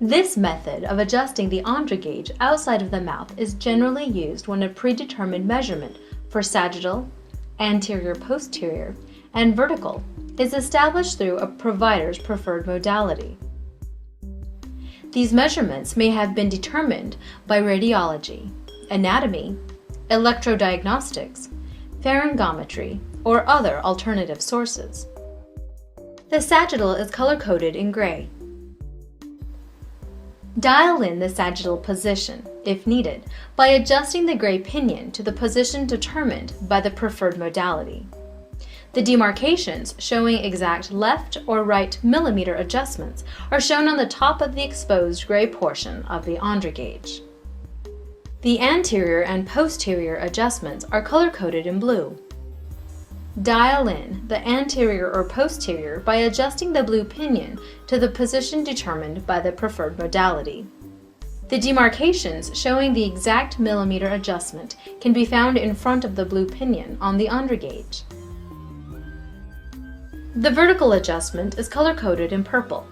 This method of adjusting the Andra gauge outside of the mouth is generally used when a predetermined measurement for sagittal, anterior-posterior, and vertical is established through a provider's preferred modality. These measurements may have been determined by radiology, anatomy, electrodiagnostics, pharyngometry, or other alternative sources. The sagittal is color-coded in gray. Dial in the sagittal position, if needed, by adjusting the gray pinion to the position determined by the preferred modality. The demarcations showing exact left or right millimeter adjustments are shown on the top of the exposed gray portion of the Andra gauge. The anterior and posterior adjustments are color-coded in blue. Dial in the anterior or posterior by adjusting the blue pinion to the position determined by the preferred modality. The demarcations showing the exact millimeter adjustment can be found in front of the blue pinion on the Andra gauge. The vertical adjustment is color-coded in purple.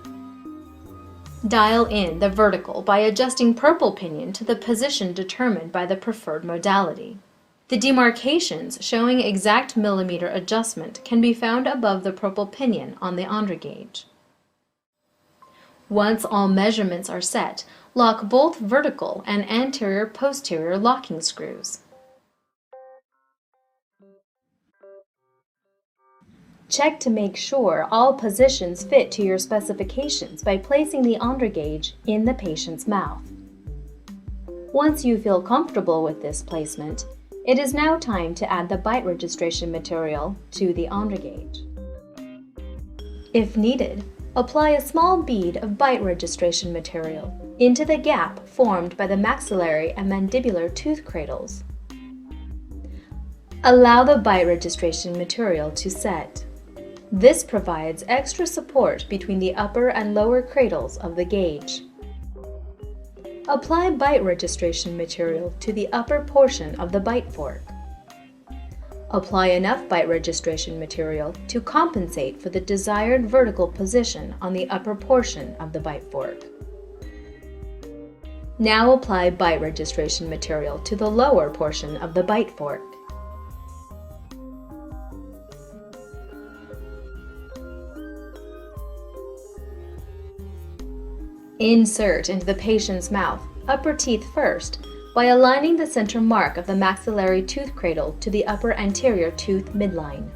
Dial in the vertical by adjusting purple pinion to the position determined by the preferred modality. The demarcations showing exact millimeter adjustment can be found above the purple pinion on the Andra gauge. Once all measurements are set, lock both vertical and anterior-posterior locking screws. Check to make sure all positions fit to your specifications by placing the Andra gauge in the patient's mouth. Once you feel comfortable with this placement, it is now time to add the bite registration material to the Andra gauge. If needed, apply a small bead of bite registration material into the gap formed by the maxillary and mandibular tooth cradles. Allow the bite registration material to set. This provides extra support between the upper and lower cradles of the gauge. Apply bite registration material to the upper portion of the bite fork. Apply enough bite registration material to compensate for the desired vertical position on the upper portion of the bite fork. Now apply bite registration material to the lower portion of the bite fork. Insert into the patient's mouth, upper teeth first, by aligning the center mark of the maxillary tooth cradle to the upper anterior tooth midline.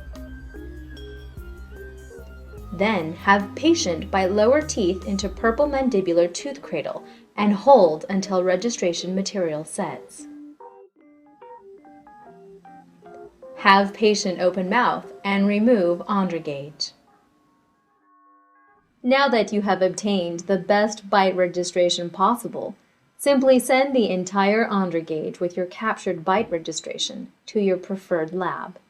Then have patient bite lower teeth into purple mandibular tooth cradle and hold until registration material sets. Have patient open mouth and remove Andra gauge. Now that you have obtained the best bite registration possible, simply send the entire Andra gauge with your captured bite registration to your preferred lab.